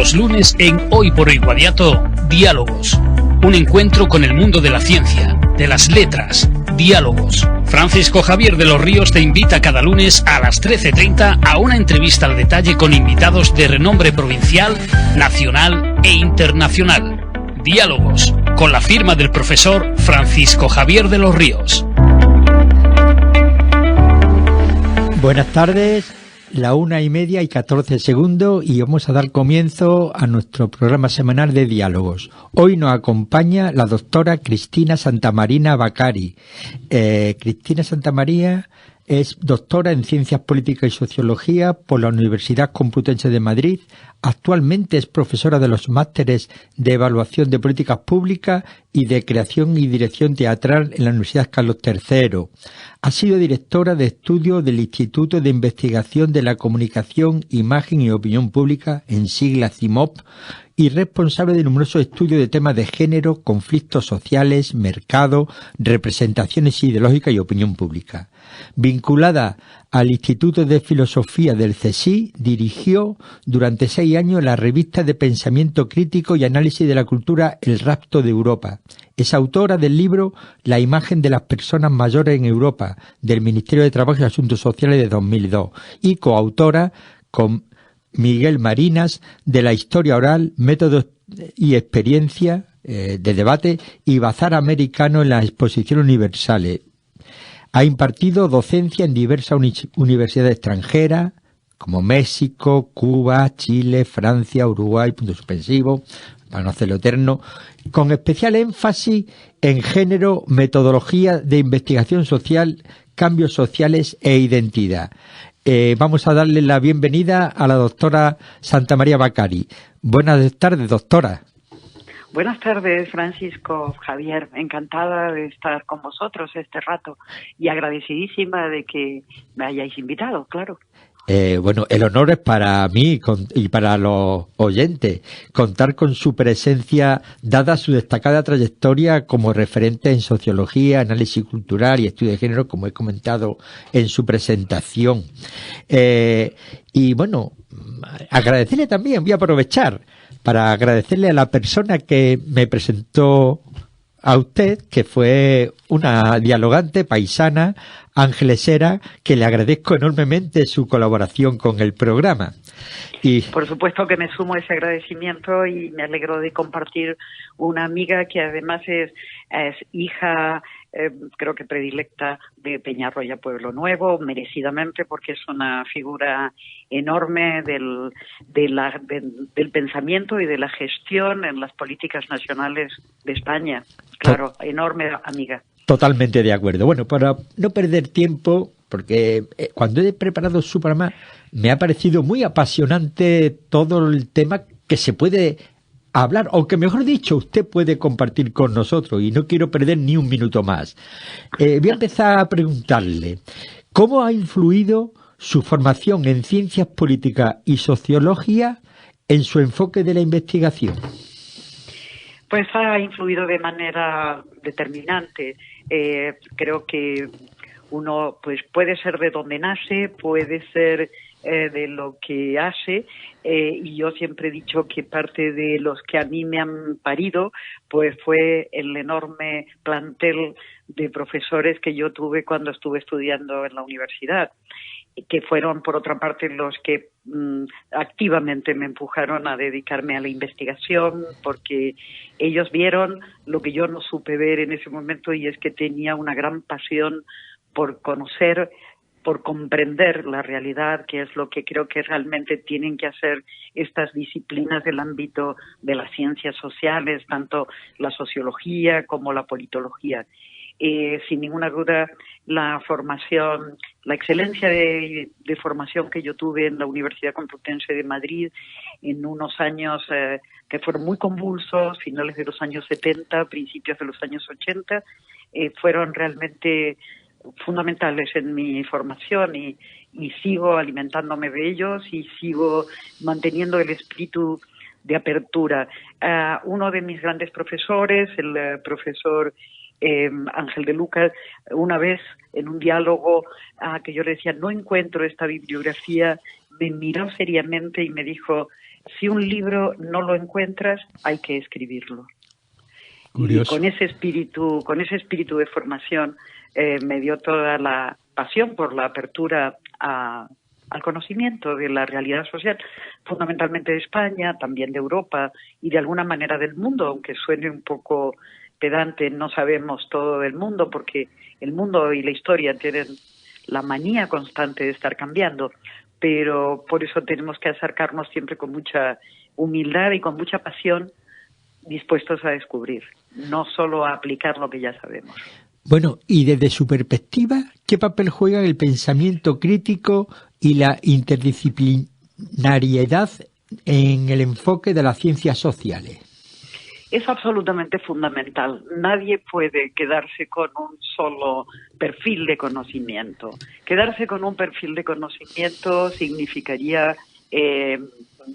Los lunes en Hoy por Hoy Guadiato, Diálogos. Un encuentro con el mundo de la ciencia, de las letras. Diálogos. Francisco Javier de los Ríos te invita cada lunes a las 13:30 a una entrevista al detalle con invitados de renombre provincial, nacional e internacional. Diálogos, con la firma del profesor Francisco Javier de los Ríos. Buenas tardes, la 1:30:14 y vamos a dar comienzo a nuestro programa semanal de diálogos. Hoy nos acompaña la doctora Cristina Santamarina Baccari. Cristina Santamaría es doctora en Ciencias Políticas y Sociología por la Universidad Complutense de Madrid. Actualmente es profesora de los másteres de Evaluación de Políticas Públicas y de Creación y Dirección Teatral en la Universidad Carlos III. Ha sido directora de estudios del Instituto de Investigación de la Comunicación, Imagen y Opinión Pública, en siglas CIMOP, y responsable de numerosos estudios de temas de género, conflictos sociales, mercado, representaciones ideológicas y opinión pública. Vinculada al Instituto de Filosofía del CSIC, dirigió durante 6 años la revista de pensamiento crítico y análisis de la cultura El Rapto de Europa. Es autora del libro La imagen de las personas mayores en Europa, del Ministerio de Trabajo y Asuntos Sociales de 2002, y coautora con Miguel Marinas de la historia oral, métodos y experiencia de debate y bazar americano en las exposiciones universales. Ha impartido docencia en diversas universidades extranjeras, como México, Cuba, Chile, Francia, Uruguay, punto suspensivo, para no hacerlo eterno, con especial énfasis en género, metodología de investigación social, cambios sociales e identidad. Vamos a darle la bienvenida a la doctora Santamaría Baccari. Buenas tardes, doctora. Buenas tardes, Francisco Javier. Encantada de estar con vosotros este rato y agradecidísima de que me hayáis invitado, claro. Bueno, el honor es para mí y para los oyentes contar con su presencia, dada su destacada trayectoria como referente en sociología, análisis cultural y estudio de género, como he comentado en su presentación. Y bueno, agradecerle también, voy a aprovechar para agradecerle a la persona que me presentó a usted, que fue una dialogante paisana, Ángeles Hera, que le agradezco enormemente su colaboración con el programa. Y por supuesto que me sumo a ese agradecimiento y me alegro de compartir una amiga que además es hija, creo que predilecta de Peñarroya Pueblo Nuevo, merecidamente, porque es una figura enorme del pensamiento y de la gestión en las políticas nacionales de España. Claro, enorme amiga. Totalmente de acuerdo. Bueno, para no perder tiempo, porque cuando he preparado su programa me ha parecido muy apasionante todo el tema que se puede hablar, o que mejor dicho, usted puede compartir con nosotros, y no quiero perder ni un minuto más. Voy a empezar a preguntarle, ¿cómo ha influido su formación en ciencias políticas y sociología en su enfoque de la investigación? Pues ha influido de manera determinante. Creo que uno pues puede ser de donde nace, puede ser de lo que hace, y yo siempre he dicho que parte de los que a mí me han parido pues fue el enorme plantel de profesores que yo tuve cuando estuve estudiando en la universidad, que fueron por otra parte los que activamente me empujaron a dedicarme a la investigación, porque ellos vieron lo que yo no supe ver en ese momento, y es que tenía una gran pasión por conocer, por comprender la realidad, que es lo que creo que realmente tienen que hacer estas disciplinas del ámbito de las ciencias sociales, tanto la sociología como la politología. Sin ninguna duda, la formación, la excelencia de formación que yo tuve en la Universidad Complutense de Madrid en unos años que fueron muy convulsos, finales de los años 70, principios de los años 80, fueron realmente fundamentales en mi formación, y sigo alimentándome de ellos y sigo manteniendo el espíritu de apertura. Uno de mis grandes profesores, el profesor Ángel de Lucas, una vez en un diálogo que yo le decía no encuentro esta bibliografía, me miró seriamente y me dijo Si un libro no lo encuentras, hay que escribirlo. Curioso. Y con ese espíritu de formación me dio toda la pasión por la apertura al conocimiento de la realidad social, fundamentalmente de España, también de Europa y de alguna manera del mundo, aunque suene un poco pedante, no sabemos todo del mundo porque el mundo y la historia tienen la manía constante de estar cambiando, pero por eso tenemos que acercarnos siempre con mucha humildad y con mucha pasión, dispuestos a descubrir, no solo a aplicar lo que ya sabemos. Bueno, y desde su perspectiva, ¿qué papel juegan el pensamiento crítico y la interdisciplinariedad en el enfoque de las ciencias sociales? Es absolutamente fundamental. Nadie puede quedarse con un solo perfil de conocimiento. Quedarse con un perfil de conocimiento significaría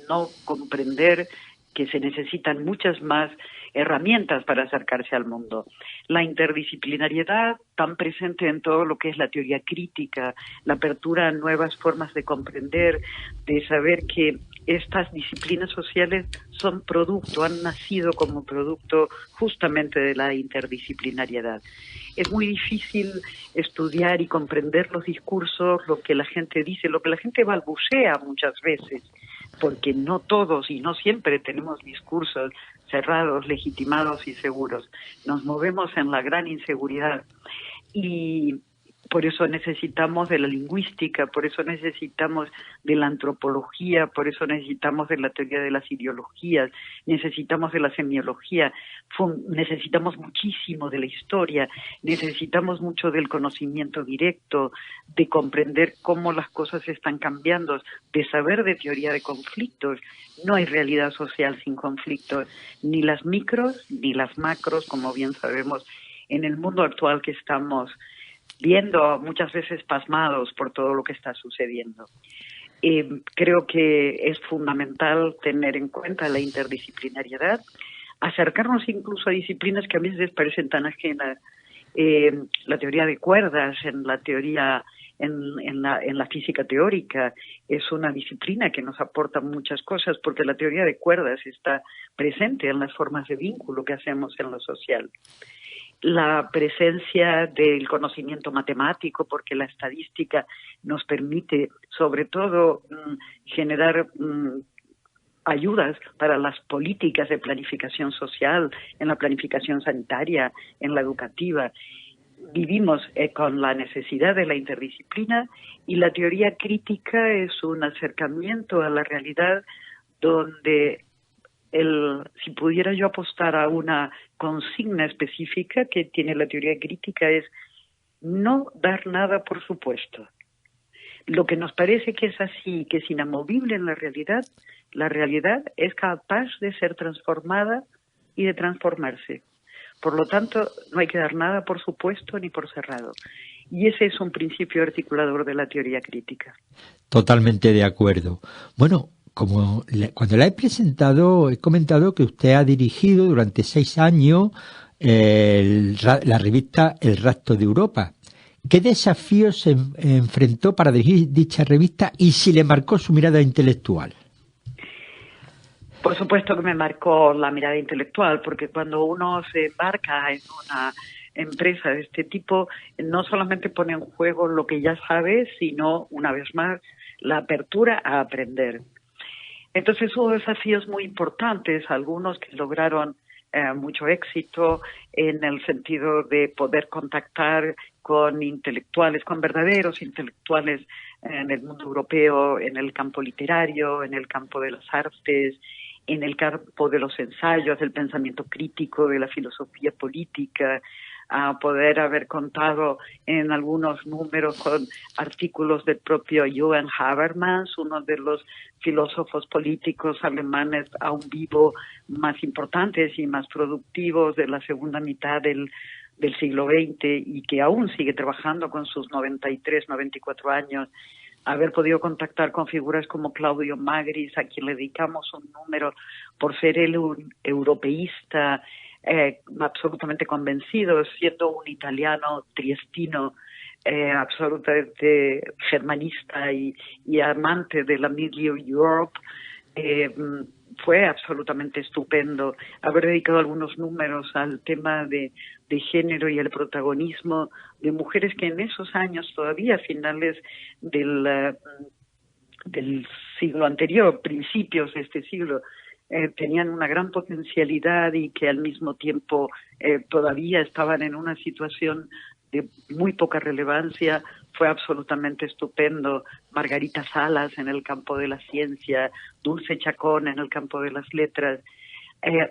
no comprender que se necesitan muchas más herramientas para acercarse al mundo. La interdisciplinariedad, tan presente en todo lo que es la teoría crítica, la apertura a nuevas formas de comprender, de saber que estas disciplinas sociales son producto, han nacido como producto justamente de la interdisciplinariedad. Es muy difícil estudiar y comprender los discursos, lo que la gente dice, lo que la gente balbucea muchas veces, porque no todos y no siempre tenemos discursos cerrados, legitimados y seguros. Nos movemos en la gran inseguridad y por eso necesitamos de la lingüística, por eso necesitamos de la antropología, por eso necesitamos de la teoría de las ideologías, necesitamos de la semiología, necesitamos muchísimo de la historia, necesitamos mucho del conocimiento directo, de comprender cómo las cosas están cambiando, de saber de teoría de conflictos. No hay realidad social sin conflictos, ni las micros ni las macros, como bien sabemos, en el mundo actual que estamos viendo, muchas veces pasmados por todo lo que está sucediendo. Creo que es fundamental tener en cuenta la interdisciplinariedad, acercarnos incluso a disciplinas que a veces parecen tan ajenas. La teoría de cuerdas, en la física teórica, es una disciplina que nos aporta muchas cosas, porque la teoría de cuerdas está presente en las formas de vínculo que hacemos en lo social. La presencia del conocimiento matemático, porque la estadística nos permite, sobre todo, generar ayudas para las políticas de planificación social, en la planificación sanitaria, en la educativa. Vivimos con la necesidad de la interdisciplina y la teoría crítica es un acercamiento a la realidad donde si pudiera yo apostar a una consigna específica que tiene la teoría crítica es no dar nada por supuesto. Lo que nos parece que es así, que es inamovible en la realidad es capaz de ser transformada y de transformarse. Por lo tanto, no hay que dar nada por supuesto ni por cerrado. Y ese es un principio articulador de la teoría crítica. Totalmente de acuerdo. Bueno, cuando la he presentado, he comentado que usted ha dirigido durante 6 años la revista El Rapto de Europa. ¿Qué desafíos se enfrentó para dirigir dicha revista y si le marcó su mirada intelectual? Por supuesto que me marcó la mirada intelectual, porque cuando uno se embarca en una empresa de este tipo, no solamente pone en juego lo que ya sabe, sino, una vez más, la apertura a aprender. Entonces hubo desafíos muy importantes, algunos que lograron mucho éxito en el sentido de poder contactar con intelectuales, con verdaderos intelectuales en el mundo europeo, en el campo literario, en el campo de las artes, en el campo de los ensayos, del pensamiento crítico, de la filosofía política, a poder haber contado en algunos números con artículos del propio Johann Habermas, uno de los filósofos políticos alemanes aún vivo más importantes y más productivos de la segunda mitad del siglo XX y que aún sigue trabajando con sus 93, 94 años. Haber podido contactar con figuras como Claudio Magris, a quien le dedicamos un número por ser él un europeísta, absolutamente convencido, siendo un italiano triestino, absolutamente germanista y amante de la Middle Europe, Fue absolutamente estupendo haber dedicado algunos números al tema de género y el protagonismo de mujeres que en esos años, todavía a finales del siglo anterior, principios de este siglo, tenían una gran potencialidad y que al mismo tiempo todavía estaban en una situación de muy poca relevancia. Fue absolutamente estupendo. Margarita Salas en el campo de la ciencia, Dulce Chacón en el campo de las letras.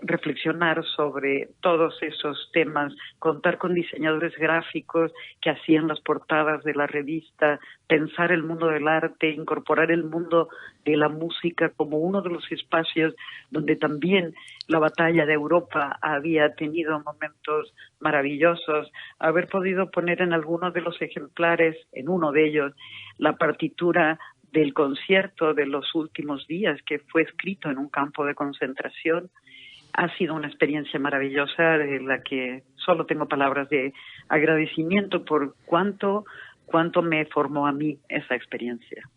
Reflexionar sobre todos esos temas, contar con diseñadores gráficos que hacían las portadas de la revista, pensar el mundo del arte, incorporar el mundo de la música como uno de los espacios donde también la batalla de Europa había tenido momentos maravillosos, haber podido poner en algunos de los ejemplares, en uno de ellos, la partitura del concierto de los últimos días, que fue escrito en un campo de concentración. Ha sido una experiencia maravillosa de la que solo tengo palabras de agradecimiento por cuánto me formó a mí esa experiencia.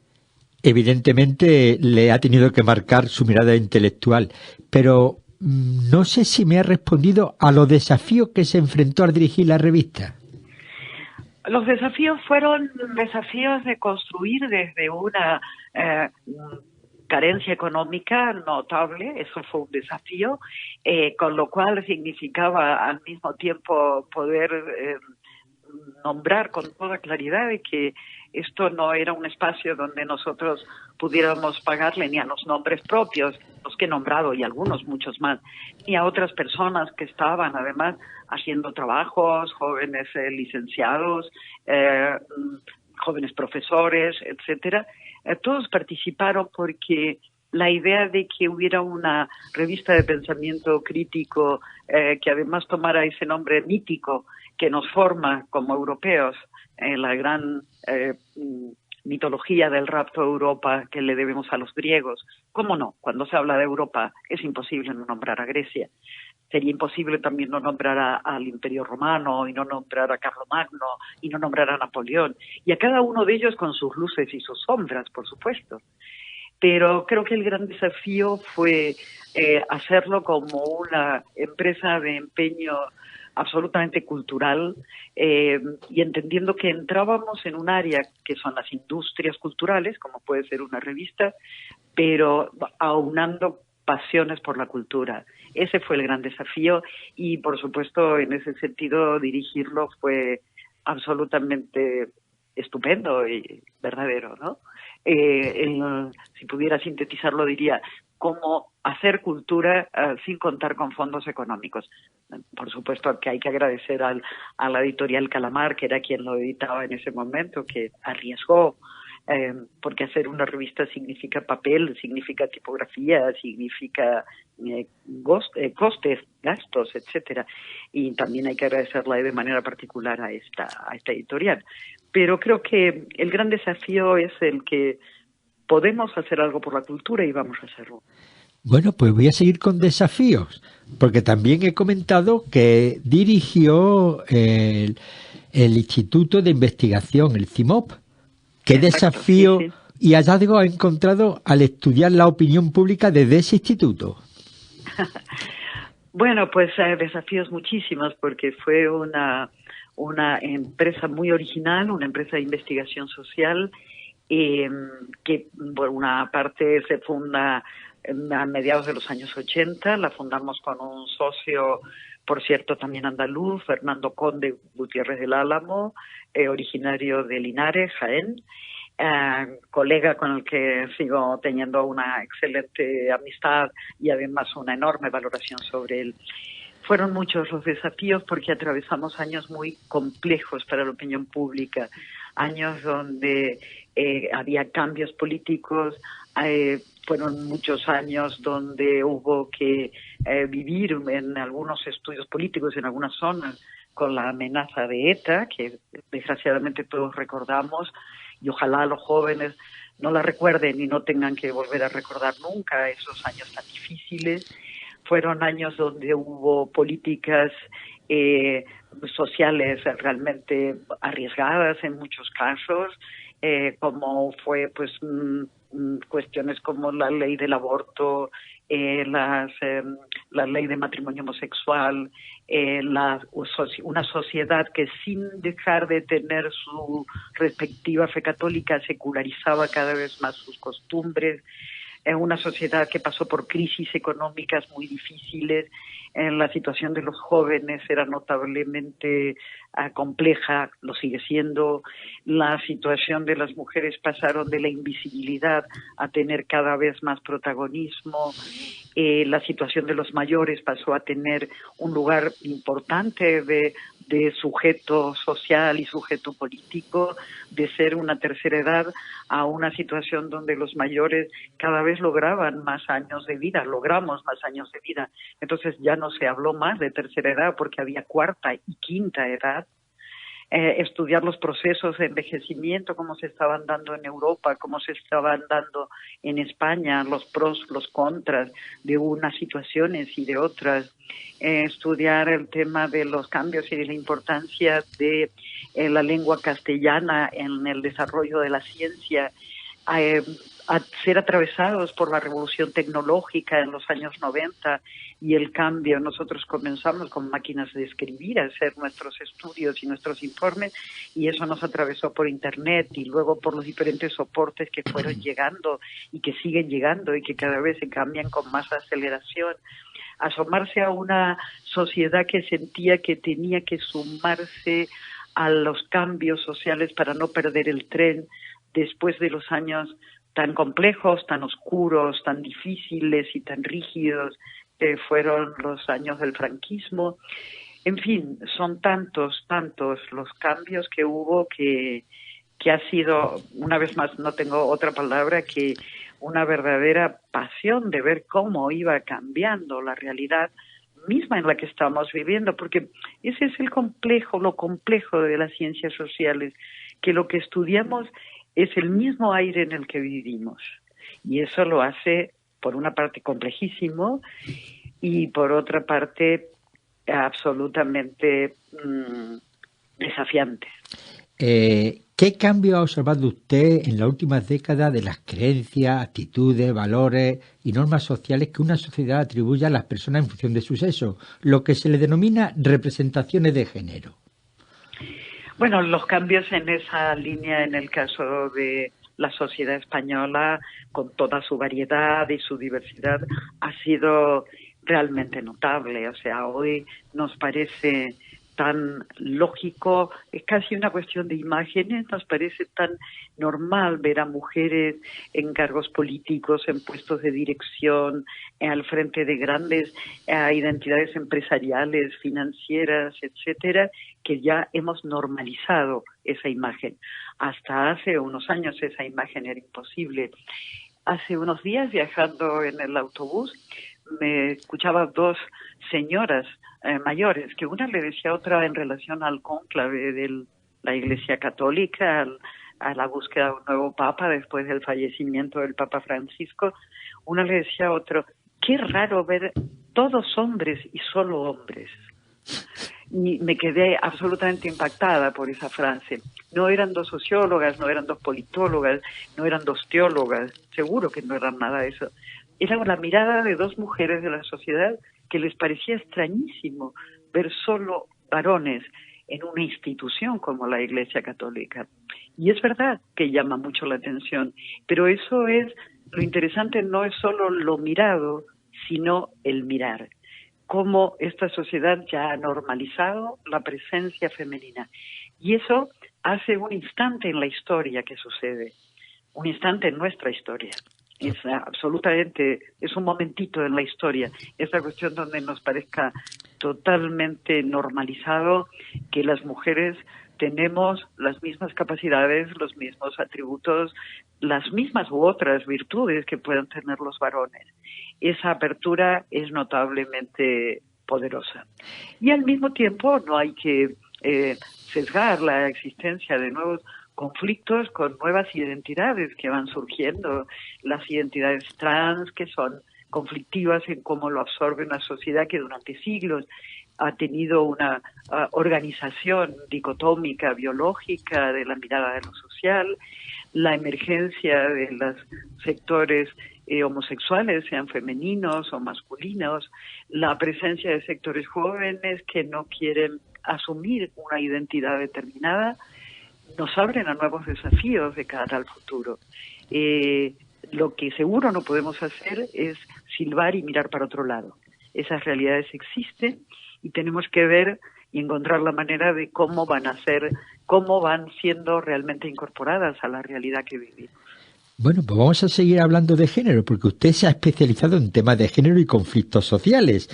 Evidentemente le ha tenido que marcar su mirada intelectual, pero no sé si me ha respondido a los desafíos que se enfrentó al dirigir la revista. Los desafíos fueron desafíos de construir desde una carencia económica notable, eso fue un desafío, con lo cual significaba al mismo tiempo poder nombrar con toda claridad de que esto no era un espacio donde nosotros pudiéramos pagarle ni a los nombres propios, los que he nombrado y algunos, muchos más, ni a otras personas que estaban además haciendo trabajos, jóvenes licenciados, jóvenes profesores, etcétera. Todos participaron porque la idea de que hubiera una revista de pensamiento crítico que además tomara ese nombre mítico que nos forma como europeos, la gran mitología del rapto a Europa que le debemos a los griegos. ¿Cómo no? Cuando se habla de Europa es imposible no nombrar a Grecia. Sería imposible también no nombrar al Imperio Romano, y no nombrar a Carlomagno, y no nombrar a Napoleón. Y a cada uno de ellos con sus luces y sus sombras, por supuesto. Pero creo que el gran desafío fue hacerlo como una empresa de empeño absolutamente cultural, y entendiendo que entrábamos en un área que son las industrias culturales, como puede ser una revista, pero aunando pasiones por la cultura. Ese fue el gran desafío y, por supuesto, en ese sentido, dirigirlo fue absolutamente estupendo y verdadero, ¿no? Si pudiera sintetizarlo, diría cómo hacer cultura sin contar con fondos económicos. Por supuesto que hay que agradecer a la editorial Calamar, que era quien lo editaba en ese momento, que arriesgó, porque hacer una revista significa papel, significa tipografía, significa costes, gastos, etcétera. Y también hay que agradecerla de manera particular a esta editorial. Pero creo que el gran desafío es el que podemos hacer algo por la cultura y vamos a hacerlo. Bueno, pues voy a seguir con desafíos, porque también he comentado que dirigió el Instituto de Investigación, el CIMOP. ¿Qué Exacto, desafío sí. y hallazgo ha encontrado al estudiar la opinión pública desde ese instituto? Bueno, pues desafíos muchísimos, porque fue una empresa muy original, una empresa de investigación social, que por una parte se funda a mediados de los años 80, la fundamos con un socio, por cierto, también andaluz, Fernando Conde Gutiérrez del Álamo, originario de Linares, Jaén, colega con el que sigo teniendo una excelente amistad y además una enorme valoración sobre él. Fueron muchos los desafíos porque atravesamos años muy complejos para la opinión pública, años donde había cambios políticos, fueron muchos años donde hubo que vivir en algunos estudios políticos, en algunas zonas, con la amenaza de ETA, que desgraciadamente todos recordamos, y ojalá los jóvenes no la recuerden y no tengan que volver a recordar nunca esos años tan difíciles. Fueron años donde hubo políticas sociales realmente arriesgadas en muchos casos, como fue pues cuestiones como la ley del aborto, la ley de matrimonio homosexual, una sociedad que sin dejar de tener su respectiva fe católica secularizaba cada vez más sus costumbres, una sociedad que pasó por crisis económicas muy difíciles. La situación de los jóvenes era notablemente compleja, lo sigue siendo. La situación de las mujeres pasaron de la invisibilidad a tener cada vez más protagonismo. La situación de los mayores pasó a tener un lugar importante de sujeto social y sujeto político, de ser una tercera edad a una situación donde los mayores cada vez lograban más años de vida, logramos más años de vida. Entonces ya no se habló más de tercera edad porque había cuarta y quinta edad. Estudiar los procesos de envejecimiento, cómo se estaban dando en Europa, cómo se estaban dando en España, los pros, los contras de unas situaciones y de otras. Estudiar el tema de los cambios y de la importancia de la lengua castellana en el desarrollo de la ciencia, a ser atravesados por la revolución tecnológica en los años 90 y el cambio. Nosotros comenzamos con máquinas de escribir a hacer nuestros estudios y nuestros informes, y eso nos atravesó por Internet y luego por los diferentes soportes que fueron llegando y que siguen llegando y que cada vez se cambian con más aceleración. Asomarse a una sociedad que sentía que tenía que sumarse a los cambios sociales para no perder el tren después de los años tan complejos, tan oscuros, tan difíciles y tan rígidos que fueron los años del franquismo. En fin, son tantos los cambios que hubo que ha sido, una vez más, no tengo otra palabra, que una verdadera pasión de ver cómo iba cambiando la realidad misma en la que estamos viviendo, porque ese es lo complejo de las ciencias sociales, que lo que estudiamos es el mismo aire en el que vivimos, y eso lo hace, por una parte, complejísimo, y por otra parte, absolutamente desafiante. ¿Qué cambio ha observado usted en las últimas décadas de las creencias, actitudes, valores y normas sociales que una sociedad atribuye a las personas en función de su sexo, lo que se le denomina representaciones de género? Bueno, los cambios en esa línea, en el caso de la sociedad española, con toda su variedad y su diversidad, ha sido realmente notable. O sea, hoy nos parece tan lógico, es casi una cuestión de imágenes, nos parece tan normal ver a mujeres en cargos políticos, en puestos de dirección, al frente de grandes identidades empresariales, financieras, etcétera, que ya hemos normalizado esa imagen. Hasta hace unos años esa imagen era imposible. Hace unos días, viajando en el autobús, me escuchaba dos señoras mayores, que una le decía a otra en relación al cónclave de la Iglesia Católica, a la búsqueda de un nuevo papa después del fallecimiento del Papa Francisco. Una le decía a otro: qué raro ver todos hombres y solo hombres. Y me quedé absolutamente impactada por esa frase. No eran dos sociólogas, no eran dos politólogas, no eran dos teólogas, seguro que no eran nada de eso. Era la mirada de dos mujeres de la sociedad que les parecía extrañísimo ver solo varones en una institución como la Iglesia Católica. Y es verdad que llama mucho la atención, pero eso es, lo interesante no es solo lo mirado, sino el mirar. Cómo esta sociedad ya ha normalizado la presencia femenina. Y eso hace un instante en la historia que sucede, un instante en nuestra historia. Es absolutamente, es un momentito en la historia, esta cuestión donde nos parezca totalmente normalizado que las mujeres tenemos las mismas capacidades, los mismos atributos, las mismas u otras virtudes que puedan tener los varones. Esa apertura es notablemente poderosa. Y al mismo tiempo no hay que sesgar la existencia de nuevos conflictos con nuevas identidades que van surgiendo, las identidades trans, que son conflictivas en cómo lo absorbe una sociedad que durante siglos ha tenido una organización dicotómica, biológica, de la mirada de lo social, la emergencia de los sectores homosexuales, sean femeninos o masculinos, la presencia de sectores jóvenes que no quieren asumir una identidad determinada, nos abren a nuevos desafíos de cara al futuro. Lo que seguro no podemos hacer es silbar y mirar para otro lado. Esas realidades existen y tenemos que ver y encontrar la manera de cómo van siendo realmente incorporadas a la realidad que vivimos. Bueno, pues vamos a seguir hablando de género, porque usted se ha especializado en temas de género y conflictos sociales.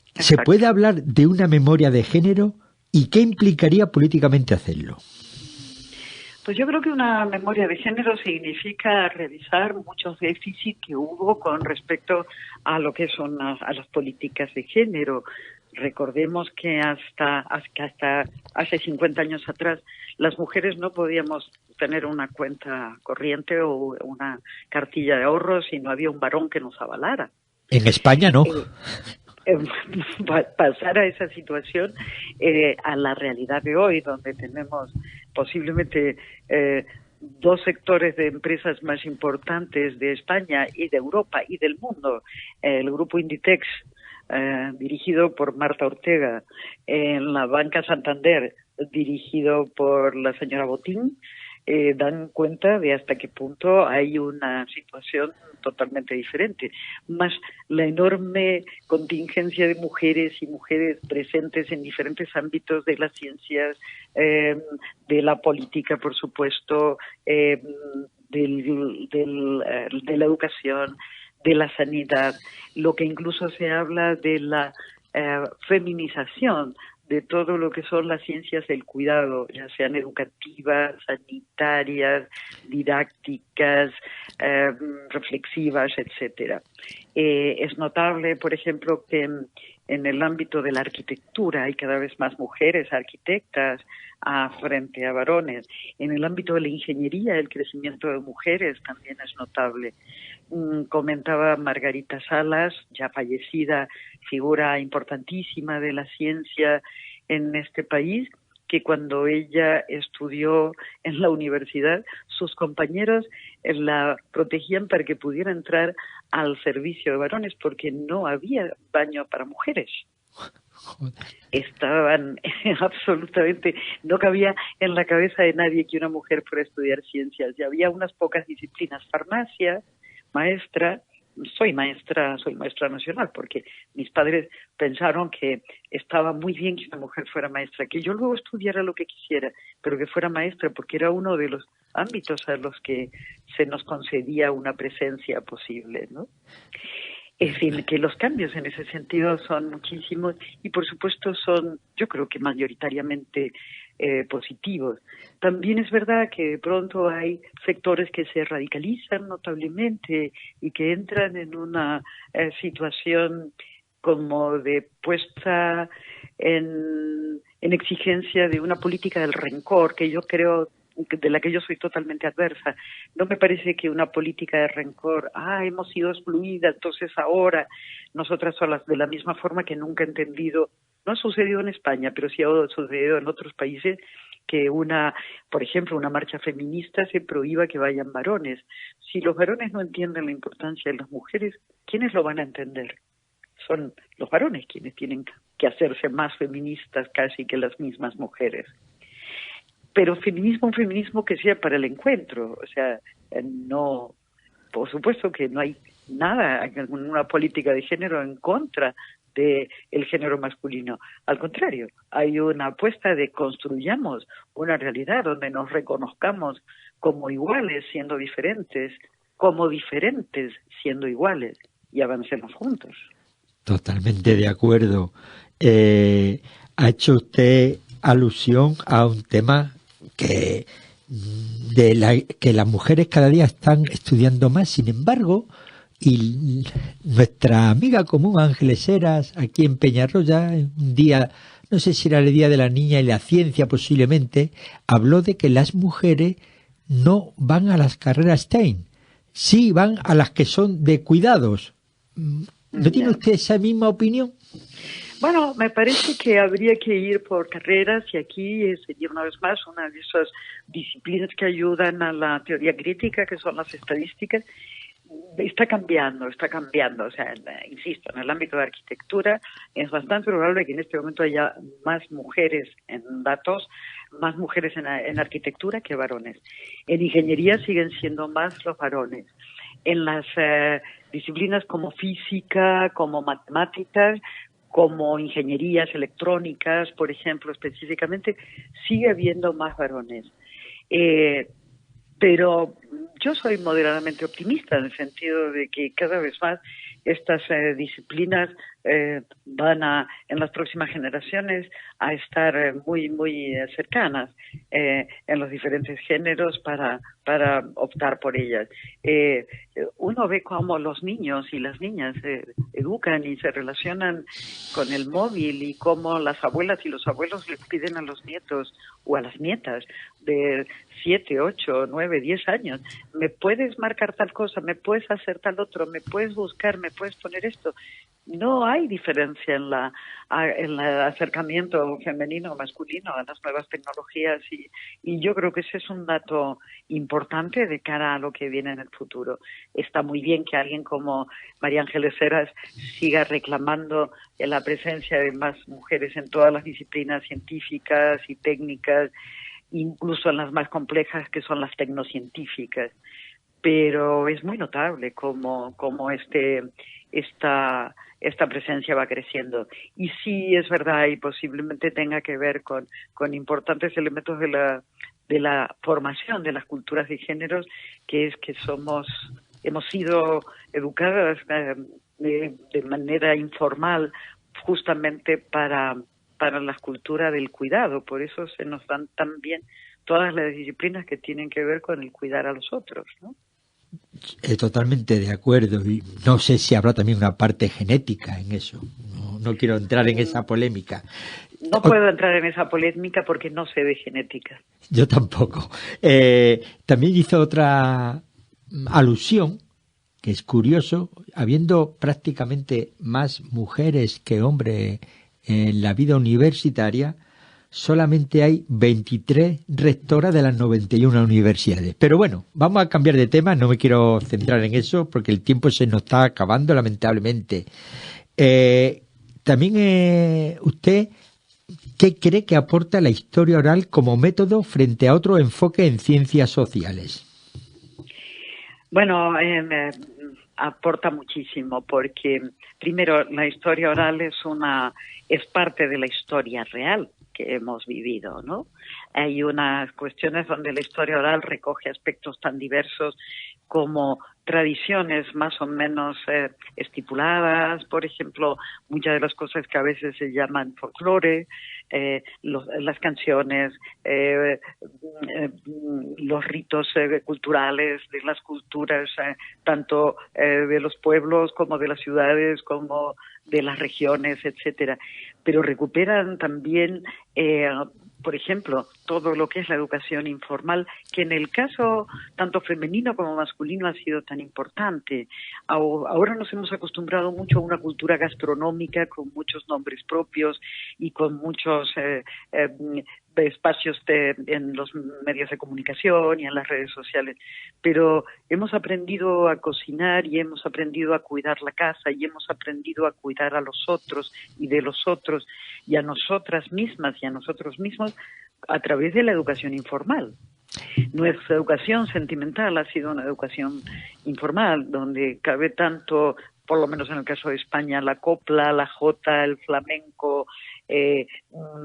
Exacto. ¿Se puede hablar de una memoria de género y qué implicaría políticamente hacerlo? Pues yo creo que una memoria de género significa revisar muchos déficits que hubo con respecto a lo que son a las políticas de género. Recordemos que hasta hace 50 años atrás las mujeres no podíamos tener una cuenta corriente o una cartilla de ahorros si no había un varón que nos avalara. En España no. Pasar a esa situación a la realidad de hoy, donde tenemos posiblemente dos sectores de empresas más importantes de España y de Europa y del mundo, el grupo Inditex, dirigido por Marta Ortega, en la banca Santander, dirigido por la señora Botín, dan cuenta de hasta qué punto hay una situación totalmente diferente. Más la enorme contingencia de mujeres y mujeres presentes en diferentes ámbitos de las ciencias, de la política, por supuesto, de la educación, de la sanidad, lo que incluso se habla de la feminización de todo lo que son las ciencias del cuidado, ya sean educativas, sanitarias, didácticas, reflexivas, etcétera. Es notable, por ejemplo, que en el ámbito de la arquitectura hay cada vez más mujeres arquitectas frente a varones. En el ámbito de la ingeniería, el crecimiento de mujeres también es notable. Comentaba Margarita Salas, ya fallecida, figura importantísima de la ciencia en este país, que cuando ella estudió en la universidad, sus compañeros la protegían para que pudiera entrar al servicio de varones, porque no había baño para mujeres. Joder. Estaban absolutamente, no cabía en la cabeza de nadie que una mujer fuera a estudiar ciencias. Ya había unas pocas disciplinas, farmacia, maestra. Soy maestra nacional, porque mis padres pensaron que estaba muy bien que una mujer fuera maestra, que yo luego estudiara lo que quisiera, pero que fuera maestra, porque era uno de los ámbitos a los que se nos concedía una presencia posible, ¿no? Es decir, que los cambios en ese sentido son muchísimos y, por supuesto, son, yo creo que mayoritariamente positivos. También es verdad que de pronto hay sectores que se radicalizan notablemente y que entran en una situación como de puesta en exigencia de una política del rencor, que yo creo, de la que yo soy totalmente adversa. No me parece que una política de rencor, hemos sido excluidas, entonces ahora nosotras solas, de la misma forma que nunca he entendido, no ha sucedido en España, pero sí ha sucedido en otros países, que por ejemplo, una marcha feminista se prohíba que vayan varones. Si los varones no entienden la importancia de las mujeres, ¿quiénes lo van a entender? Son los varones quienes tienen que hacerse más feministas casi que las mismas mujeres. Pero un feminismo que sea para el encuentro, o sea, no, por supuesto que no hay nada, una política de género en contra del género masculino. Al contrario, hay una apuesta de construyamos una realidad donde nos reconozcamos como iguales siendo diferentes, como diferentes siendo iguales, y avancemos juntos. Totalmente de acuerdo. Ha hecho usted alusión a un tema que las mujeres cada día están estudiando más. Sin embargo, y nuestra amiga común Ángeles Heras, aquí en Peñarroya, un día, no sé si era el Día de la Niña y la Ciencia posiblemente, habló de que las mujeres no van a las carreras STEM, sí van a las que son de cuidados. ¿No tiene usted esa misma opinión? Bueno, me parece que habría que ir por carreras y aquí sería una vez más una de esas disciplinas que ayudan a la teoría crítica, que son las estadísticas. Está cambiando. O sea, insisto, en el ámbito de arquitectura es bastante probable que en este momento haya más mujeres en datos, más mujeres en arquitectura que varones. En ingeniería siguen siendo más los varones. En las disciplinas como física, como matemáticas, como ingenierías electrónicas, por ejemplo, específicamente, sigue habiendo más varones. Pero yo soy moderadamente optimista en el sentido de que cada vez más estas disciplinas van en las próximas generaciones a estar muy cercanas en los diferentes géneros para optar por ellas. Uno ve cómo los niños y las niñas se educan y se relacionan con el móvil y cómo las abuelas y los abuelos les piden a los nietos o a las nietas de 7, 8, 9, 10 años, ¿me puedes marcar tal cosa? ¿Me puedes hacer tal otro? ¿Me puedes buscar? ¿Me puedes poner esto? No hay diferencia en el acercamiento femenino o masculino a las nuevas tecnologías y yo creo que ese es un dato importante de cara a lo que viene en el futuro. Está muy bien que alguien como María Ángeles Heras siga reclamando la presencia de más mujeres en todas las disciplinas científicas y técnicas, incluso en las más complejas que son las tecnocientíficas. Pero es muy notable cómo esta presencia va creciendo. Y sí, es verdad, y posiblemente tenga que ver con importantes elementos de la formación de las culturas de géneros, que es que hemos sido educadas de manera informal justamente para la cultura del cuidado. Por eso se nos dan tan bien todas las disciplinas que tienen que ver con el cuidar a los otros, ¿no? Totalmente de acuerdo, y no sé si habrá también una parte genética en eso. No quiero entrar en esa polémica. No puedo entrar en esa polémica porque no sé de genética. Yo tampoco. También hizo otra alusión, que es curioso, habiendo prácticamente más mujeres que hombres en la vida universitaria, solamente hay 23 rectoras de las 91 universidades. Pero bueno, vamos a cambiar de tema, no me quiero centrar en eso porque el tiempo se nos está acabando lamentablemente. También usted, ¿qué cree que aporta la historia oral como método frente a otro enfoque en ciencias sociales? Bueno, aporta muchísimo porque, primero, la historia oral es parte de la historia real que hemos vivido, ¿no? Hay unas cuestiones donde la historia oral recoge aspectos tan diversos como tradiciones más o menos estipuladas, por ejemplo, muchas de las cosas que a veces se llaman folclore, las canciones, los ritos culturales de las culturas, tanto de los pueblos como de las ciudades, como de las regiones, etcétera. Pero recuperan también, por ejemplo, todo lo que es la educación informal, que en el caso tanto femenino como masculino ha sido tan importante. Ahora nos hemos acostumbrado mucho a una cultura gastronómica con muchos nombres propios y con muchos espacios en los medios de comunicación y en las redes sociales, pero hemos aprendido a cocinar y hemos aprendido a cuidar la casa y hemos aprendido a cuidar a los otros y de los otros y a nosotras mismas y a nosotros mismos a través de la educación informal. Nuestra educación sentimental ha sido una educación informal, donde cabe tanto, por lo menos en el caso de España, la copla, la jota, el flamenco,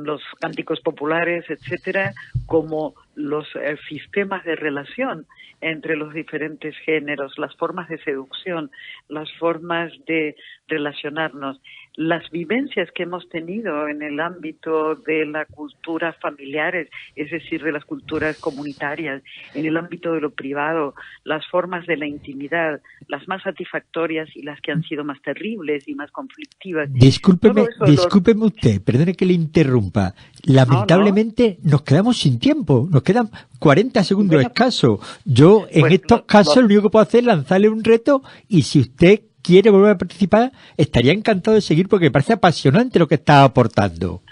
los cánticos populares, etcétera, como los sistemas de relación entre los diferentes géneros, las formas de seducción, las formas de relacionarnos, las vivencias que hemos tenido en el ámbito de la cultura familiares, es decir, de las culturas comunitarias, en el ámbito de lo privado, las formas de la intimidad, las más satisfactorias y las que han sido más terribles y más conflictivas. Discúlpeme usted, perdone que le interrumpa. Lamentablemente nos quedamos sin tiempo, nos quedan 40 segundos escasos. Yo en estos casos lo único que puedo hacer es lanzarle un reto y si usted quiere volver a participar, estaría encantado de seguir porque me parece apasionante lo que está aportando.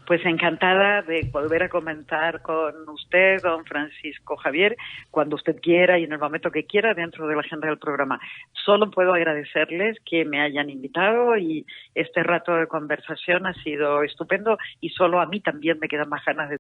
Pues encantada de volver a comentar con usted, don Francisco Javier, cuando usted quiera y en el momento que quiera dentro de la agenda del programa. Solo puedo agradecerles que me hayan invitado y este rato de conversación ha sido estupendo y solo a mí también me quedan más ganas de